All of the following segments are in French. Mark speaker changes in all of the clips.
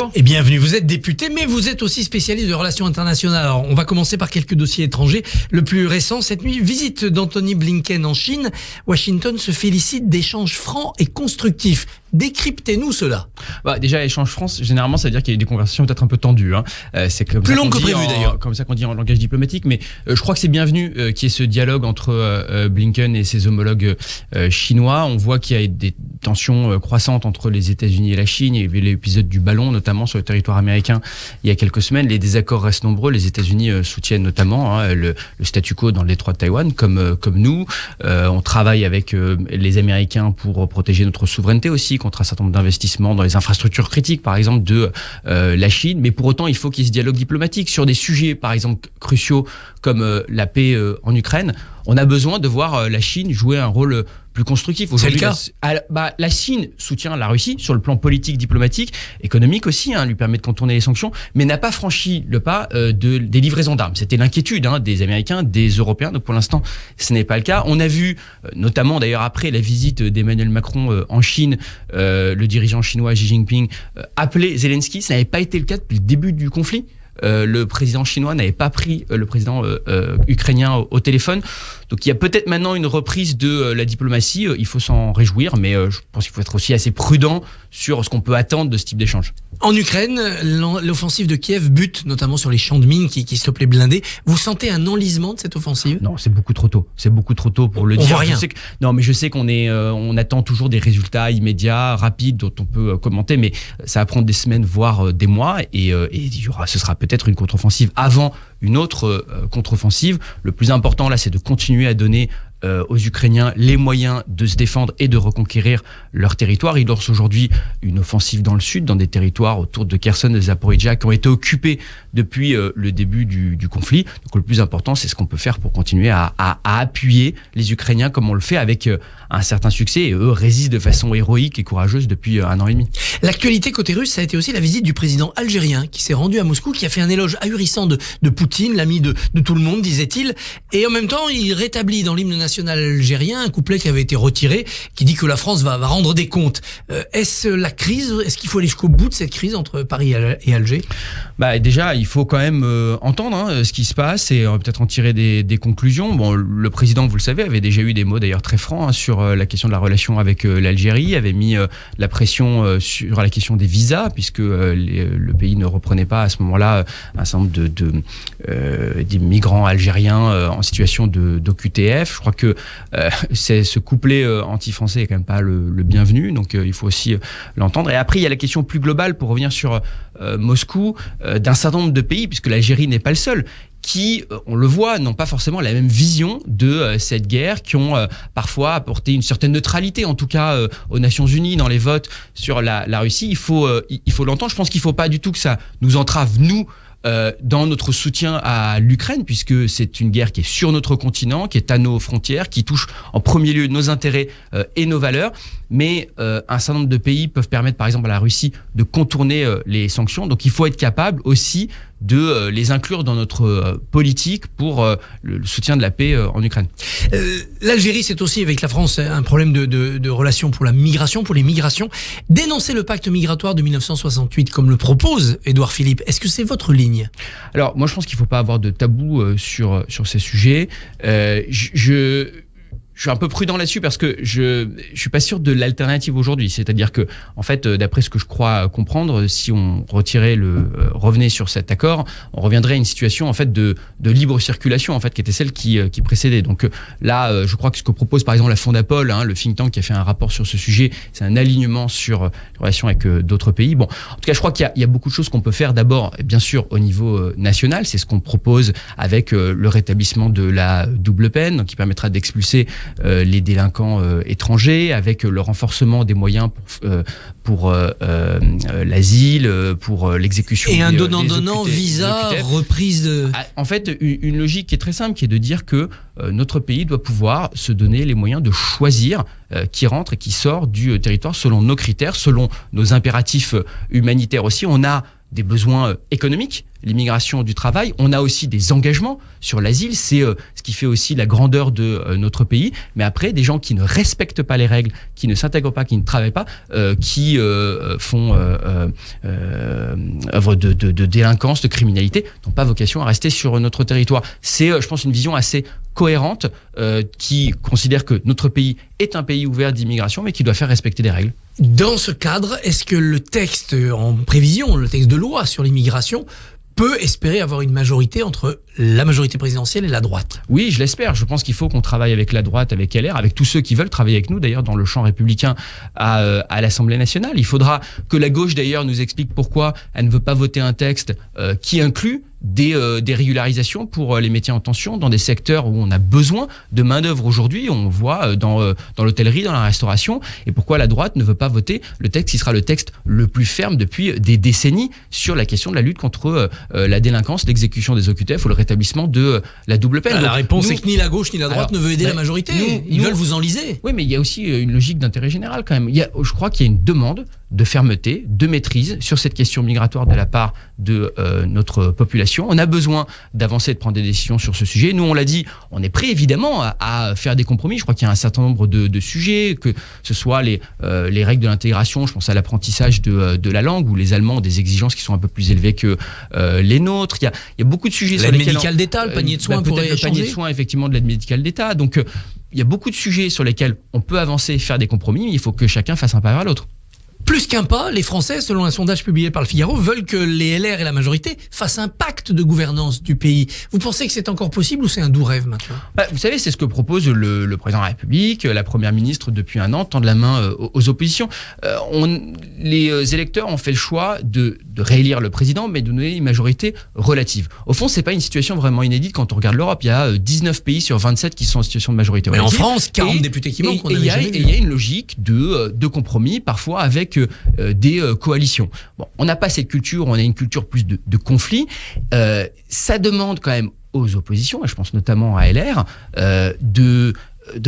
Speaker 1: bonjour.
Speaker 2: Et bienvenue, vous êtes député, mais vous êtes aussi spécialiste de relations internationales. Alors, on va commencer par quelques dossiers étrangers. Le plus récent, cette nuit, visite d'Anthony Blinken en Chine. Washington se félicite d'échanges francs et constructifs. Décryptez-nous cela.
Speaker 1: Déjà, échange France, généralement, ça veut dire qu'il y a eu des conversations peut-être un peu tendues. C'est comme
Speaker 2: plus
Speaker 1: ça
Speaker 2: long que prévu d'ailleurs.
Speaker 1: Comme ça qu'on dit en langage diplomatique, mais je crois que c'est bienvenu qu'il y ait ce dialogue entre Blinken et ses homologues chinois. On voit qu'il y a des tensions croissantes entre les États-Unis et la Chine. Il y avait l'épisode du ballon, notamment sur le territoire américain, il y a quelques semaines. Les désaccords restent nombreux. Les États-Unis soutiennent notamment le statu quo dans le détroit de Taïwan, comme nous. On travaille avec les Américains pour protéger notre souveraineté aussi, contre un certain nombre d'investissements dans les infrastructures critiques, par exemple, de la Chine. Mais pour autant, il faut qu'il y ait ce dialogue diplomatique sur des sujets, par exemple, cruciaux comme la paix en Ukraine. On a besoin de voir la Chine jouer un rôle plus constructif.
Speaker 2: C'est le cas.
Speaker 1: La Chine soutient la Russie sur le plan politique, diplomatique, économique aussi, lui permet de contourner les sanctions, mais n'a pas franchi le pas des livraisons d'armes. C'était l'inquiétude des Américains, des Européens. Donc pour l'instant, ce n'est pas le cas. On a vu, notamment d'ailleurs après la visite d'Emmanuel Macron en Chine, le dirigeant chinois Xi Jinping appeler Zelensky. Ça n'avait pas été le cas depuis le début du conflit. Le président chinois n'avait pas pris le président ukrainien au téléphone. Donc il y a peut-être maintenant une reprise de la diplomatie. Il faut s'en réjouir, mais je pense qu'il faut être aussi assez prudent sur ce qu'on peut attendre de ce type d'échange.
Speaker 2: En Ukraine, l'offensive de Kiev bute notamment sur les champs de mines qui stoppent les blindés. Vous sentez un enlisement de cette offensive ?
Speaker 1: Non, c'est beaucoup trop tôt. C'est beaucoup trop tôt pour le dire.
Speaker 2: On voit rien.
Speaker 1: Je sais qu'on on attend toujours des résultats immédiats, rapides, dont on peut commenter, mais ça va prendre des semaines, voire des mois, et ce sera peut-être une contre-offensive avant une autre contre-offensive. Le plus important là, c'est de continuer à donner aux Ukrainiens les moyens de se défendre et de reconquérir leur territoire. Ils lancent aujourd'hui une offensive dans le sud, dans des territoires autour de Kherson et de Zaporijjia qui ont été occupés depuis le début du conflit. Donc le plus important, c'est ce qu'on peut faire pour continuer à appuyer les Ukrainiens comme on le fait avec un certain succès, et eux résistent de façon héroïque et courageuse depuis 1 an et demi.
Speaker 2: L'actualité côté russe, ça a été aussi la visite du président algérien qui s'est rendu à Moscou, qui a fait un éloge ahurissant de Poutine, l'ami de tout le monde, disait-il. Et en même temps, il rétablit dans l'hymne national algérien un couplet qui avait été retiré, qui dit que la France va rendre des comptes. Est-ce la crise ? Est-ce qu'il faut aller jusqu'au bout de cette crise entre Paris et Alger ?
Speaker 1: Déjà, il faut quand même entendre ce qui se passe et peut-être en tirer des conclusions. Bon, le président, vous le savez, avait déjà eu des mots d'ailleurs très francs sur la question de la relation avec l'Algérie, avait mis la pression sur la question des visas, puisque le pays ne reprenait pas à ce moment-là un certain nombre des migrants algériens en situation d'OQTF. Je crois que ce couplet anti-français est quand même pas le bienvenu, donc il faut aussi l'entendre. Et après, il y a la question plus globale, pour revenir sur Moscou, d'un certain nombre de pays, puisque l'Algérie n'est pas le seul, qui, on le voit, n'ont pas forcément la même vision de cette guerre, qui ont parfois apporté une certaine neutralité, en tout cas aux Nations Unies, dans les votes sur la Russie. Il faut l'entendre. Je pense qu'il ne faut pas du tout que ça nous entrave, nous, dans notre soutien à l'Ukraine, puisque c'est une guerre qui est sur notre continent, qui est à nos frontières, qui touche en premier lieu nos intérêts et nos valeurs. Mais un certain nombre de pays peuvent permettre, par exemple, à la Russie de contourner les sanctions. Donc il faut être capable aussi de les inclure dans notre politique pour le soutien de la paix en Ukraine.
Speaker 2: L'Algérie, c'est aussi avec la France un problème de relations pour la migration, pour les migrations. Dénoncer le pacte migratoire de 1968 comme le propose Édouard Philippe, est-ce que c'est votre ligne ?
Speaker 1: Alors moi je pense qu'il ne faut pas avoir de tabou sur ces sujets. Je suis un peu prudent là-dessus parce que je suis pas sûr de l'alternative aujourd'hui. C'est-à-dire que, en fait, d'après ce que je crois comprendre, si on revenait sur cet accord, on reviendrait à une situation, en fait, de libre circulation, en fait, qui était celle qui précédait. Donc là, je crois que ce que propose, par exemple, la Fondapol, le think tank qui a fait un rapport sur ce sujet, c'est un alignement sur les relations avec d'autres pays. Bon, en tout cas, je crois qu'il y a beaucoup de choses qu'on peut faire. D'abord, bien sûr, au niveau national, c'est ce qu'on propose avec le rétablissement de la double peine, qui permettra d'expulser les délinquants étrangers, avec le renforcement des moyens pour l'asile, pour l'exécution.
Speaker 2: Et un donnant-donnant, visa, reprise de...
Speaker 1: En fait, une logique qui est très simple, qui est de dire que notre pays doit pouvoir se donner les moyens de choisir qui rentre et qui sort du territoire selon nos critères, selon nos impératifs humanitaires aussi. On a des besoins économiques, l'immigration du travail. On a aussi des engagements sur l'asile. C'est ce qui fait aussi la grandeur de notre pays. Mais après, des gens qui ne respectent pas les règles, qui ne s'intègrent pas, qui ne travaillent pas, qui font œuvre de délinquance, de criminalité, n'ont pas vocation à rester sur notre territoire. C'est, je pense, une vision assez cohérente qui considère que notre pays est un pays ouvert d'immigration, mais qui doit faire respecter des règles.
Speaker 2: Dans ce cadre, est-ce que le texte en prévision, le texte de loi sur l'immigration, peut espérer avoir une majorité entre la majorité présidentielle et la droite?
Speaker 1: Oui, je l'espère. Je pense qu'il faut qu'on travaille avec la droite, avec LR, avec tous ceux qui veulent travailler avec nous, d'ailleurs, dans le champ républicain à l'Assemblée nationale. Il faudra que la gauche, d'ailleurs, nous explique pourquoi elle ne veut pas voter un texte qui inclut des régularisations pour les métiers en tension dans des secteurs où on a besoin de main-d'œuvre aujourd'hui. On voit dans l'hôtellerie, dans la restauration. Et pourquoi la droite ne veut pas voter le texte qui sera le texte le plus ferme depuis des décennies sur la question de la lutte contre la délinquance, l'exécution des OQTF ou le rétablissement de la double peine.
Speaker 2: La réponse est que ni la gauche ni la droite ne veut aider la majorité. Ils veulent vous enliser.
Speaker 1: Oui, mais il y a aussi une logique d'intérêt général quand même. Je crois qu'il y a une demande de fermeté, de maîtrise sur cette question migratoire de la part de notre population. On a besoin d'avancer, de prendre des décisions sur ce sujet. Nous, on l'a dit, on est prêt évidemment à faire des compromis. Je crois qu'il y a un certain nombre de sujets, que ce soit les règles de l'intégration, je pense à l'apprentissage de la langue, où les Allemands ont des exigences qui sont un peu plus élevées que les nôtres. Il y a beaucoup de sujets sur lesquels...
Speaker 2: L'aide médicale d'État, le panier de soins pourrait
Speaker 1: changer. Le panier de soins, effectivement, de l'aide médicale d'État. Donc, il y a beaucoup de sujets sur lesquels on peut avancer, faire des compromis, mais il faut que chacun fasse un pas vers l'autre.
Speaker 2: Plus qu'un pas, les Français, selon un sondage publié par le Figaro, veulent que les LR et la majorité fassent un pacte de gouvernance du pays. Vous pensez que c'est encore possible ou c'est un doux rêve maintenant ?
Speaker 1: Vous savez, c'est ce que propose le président de la République, la première ministre depuis un an, tendre la main aux oppositions. Les électeurs ont fait le choix de réélire le président, mais de donner une majorité relative. Au fond, c'est pas une situation vraiment inédite quand on regarde l'Europe. Il y a 19 pays sur 27 qui sont en situation de majorité relative.
Speaker 2: Mais en France, 40 députés qui manquent, on n'avait jamais vu.
Speaker 1: Et il y a une logique de compromis, parfois avec des coalitions. Bon, on n'a pas cette culture, on a une culture plus de conflit. Ça demande quand même aux oppositions, et je pense notamment à LR, de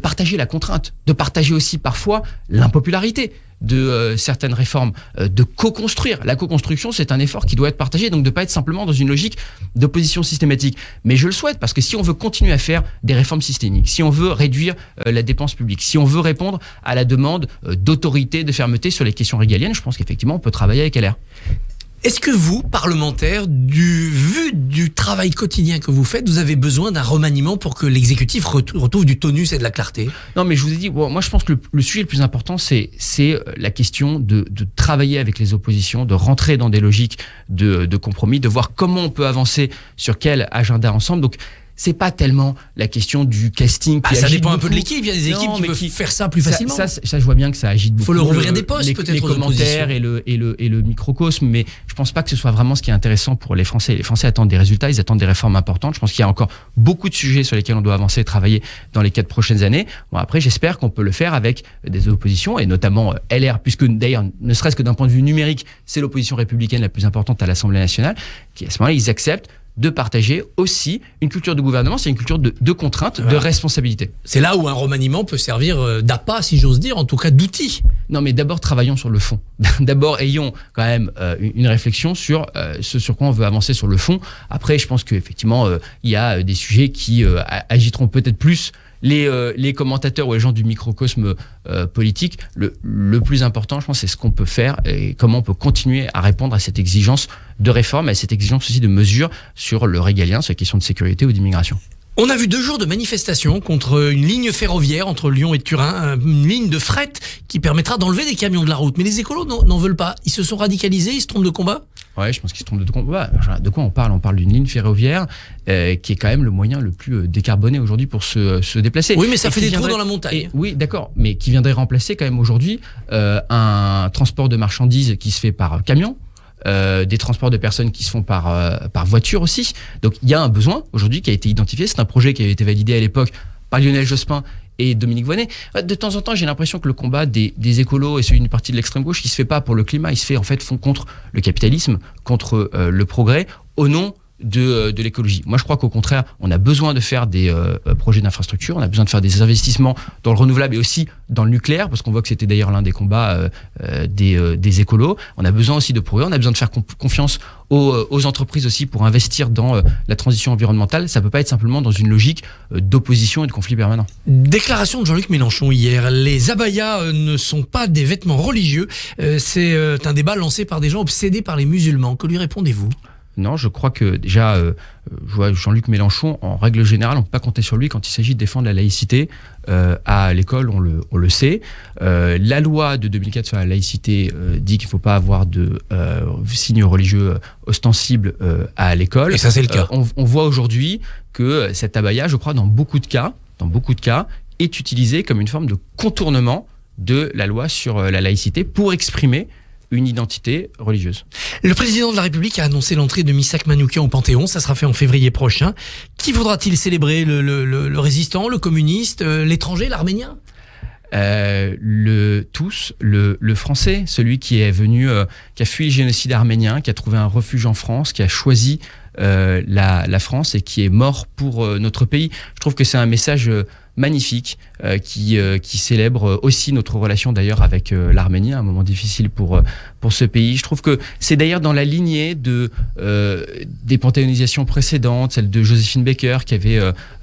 Speaker 1: partager la contrainte, de partager aussi parfois l'impopularité de certaines réformes, de co-construire. La co-construction, c'est un effort qui doit être partagé, donc de ne pas être simplement dans une logique d'opposition systématique. Mais je le souhaite, parce que si on veut continuer à faire des réformes systémiques, si on veut réduire la dépense publique, si on veut répondre à la demande d'autorité, de fermeté sur les questions régaliennes, je pense qu'effectivement, on peut travailler avec LR.
Speaker 2: Est-ce que vous, parlementaires, vu du travail quotidien que vous faites, vous avez besoin d'un remaniement pour que l'exécutif retrouve du tonus et de la clarté ?
Speaker 1: Non, mais je vous ai dit, moi je pense que le sujet le plus important, c'est la question de travailler avec les oppositions, de rentrer dans des logiques de compromis, de voir comment on peut avancer sur quel agenda ensemble. Donc, c'est pas tellement la question du casting qui
Speaker 2: ça
Speaker 1: agite
Speaker 2: dépend
Speaker 1: beaucoup.
Speaker 2: Un peu de l'équipe, il y a des équipes qui peuvent faire ça plus facilement.
Speaker 1: Ça, je vois bien que ça agite beaucoup.
Speaker 2: Il faut leur ouvrir des postes peut-être
Speaker 1: les commentaires et le microcosme, mais je pense pas que ce soit vraiment ce qui est intéressant pour les Français. Les Français attendent des résultats, ils attendent des réformes importantes. Je pense qu'il y a encore beaucoup de sujets sur lesquels on doit avancer et travailler dans les 4 prochaines années. Bon, après, j'espère qu'on peut le faire avec des oppositions, et notamment LR, puisque d'ailleurs, ne serait-ce que d'un point de vue numérique, c'est l'opposition républicaine la plus importante à l'Assemblée nationale, qui à ce moment-là, ils acceptent de partager aussi une culture de gouvernement, c'est une culture de contrainte, de responsabilité.
Speaker 2: C'est là où un remaniement peut servir d'appât, si j'ose dire, en tout cas d'outil.
Speaker 1: Non, mais d'abord, travaillons sur le fond. D'abord, ayons quand même une réflexion sur ce sur quoi on veut avancer sur le fond. Après, je pense qu'effectivement, il y a des sujets qui agiteront peut-être plus les commentateurs ou les gens du microcosme politique. Le plus important, je pense, c'est ce qu'on peut faire et comment on peut continuer à répondre à cette exigence de réforme et à cette exigence aussi de mesures sur le régalien, sur les questions de sécurité ou d'immigration.
Speaker 2: On a vu 2 jours de manifestation contre une ligne ferroviaire entre Lyon et Turin, une ligne de fret qui permettra d'enlever des camions de la route. Mais les écolos n'en veulent pas. Ils se sont radicalisés, ils se trompent de combat ?
Speaker 1: Ouais, je pense qu'ils se trompent de combat. De quoi on parle ? On parle d'une ligne ferroviaire qui est quand même le moyen le plus décarboné aujourd'hui pour se déplacer.
Speaker 2: Oui, mais ça fait des trous dans la montagne.
Speaker 1: Oui, d'accord, mais qui viendrait remplacer quand même aujourd'hui un transport de marchandises qui se fait par camion. Des transports de personnes qui se font par voiture aussi. Donc il y a un besoin aujourd'hui qui a été identifié. C'est un projet qui avait été validé à l'époque par Lionel Jospin et Dominique Voynet. De temps en temps, j'ai l'impression que le combat des écolos et celui d'une partie de l'extrême gauche, il se fait pas pour le climat, il se fait en fait contre le capitalisme, contre le progrès, au nom de l'écologie. Moi, je crois qu'au contraire, on a besoin de faire des projets d'infrastructure, on a besoin de faire des investissements dans le renouvelable et aussi dans le nucléaire, parce qu'on voit que c'était d'ailleurs l'un des combats des écolos. On a besoin aussi de progrès, on a besoin de faire confiance aux entreprises aussi pour investir dans la transition environnementale. Ça ne peut pas être simplement dans une logique d'opposition et de conflit permanent.
Speaker 2: Déclaration de Jean-Luc Mélenchon hier. Les abayas ne sont pas des vêtements religieux. C'est un débat lancé par des gens obsédés par les musulmans. Que lui répondez-vous ?
Speaker 1: Non, je crois que déjà, je vois Jean-Luc Mélenchon, en règle générale, on ne peut pas compter sur lui quand il s'agit de défendre la laïcité. À l'école, on le sait. La loi de 2004 sur la laïcité dit qu'il ne faut pas avoir de signes religieux ostensibles à l'école.
Speaker 2: Et ça, c'est le cas.
Speaker 1: On voit aujourd'hui que cet abaya, je crois, dans beaucoup de cas, est utilisé comme une forme de contournement de la loi sur la laïcité pour exprimer une identité religieuse.
Speaker 2: Le président de la République a annoncé l'entrée de Missak Manoukian au Panthéon. Ça sera fait en février prochain. Qui voudra-t-il célébrer ? Le résistant, le communiste, l'étranger, l'arménien ?
Speaker 1: Le français, celui qui est venu, qui a fui le génocide arménien, qui a trouvé un refuge en France, qui a choisi la France et qui est mort pour notre pays. Je trouve que c'est un message magnifique qui célèbre aussi notre relation d'ailleurs avec l'Arménie, un moment difficile pour ce pays. Je trouve que c'est d'ailleurs dans la lignée des panthéonisations précédentes, celle de Joséphine Baker qui avait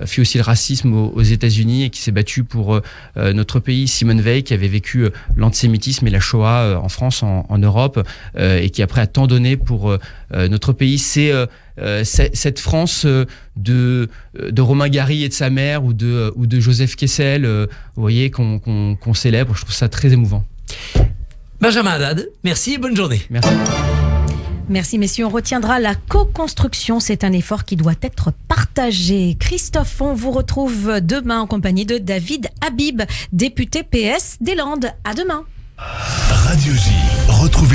Speaker 1: fui aussi le racisme aux États-Unis et qui s'est battue pour notre pays, Simone Veil qui avait vécu l'antisémitisme et la Shoah en France, en Europe et qui après a tant donné pour notre pays. C'est cette France de Romain Gary et de sa mère ou de Joseph Kessel, vous voyez, qu'on célèbre. Je trouve ça très émouvant.
Speaker 2: Benjamin Haddad, merci et bonne journée.
Speaker 1: Merci.
Speaker 3: Merci messieurs, on retiendra la co-construction, c'est un effort qui doit être partagé. Christophe, on vous retrouve demain en compagnie de David Habib, député PS des Landes. À demain.
Speaker 4: Radio J, retrouvez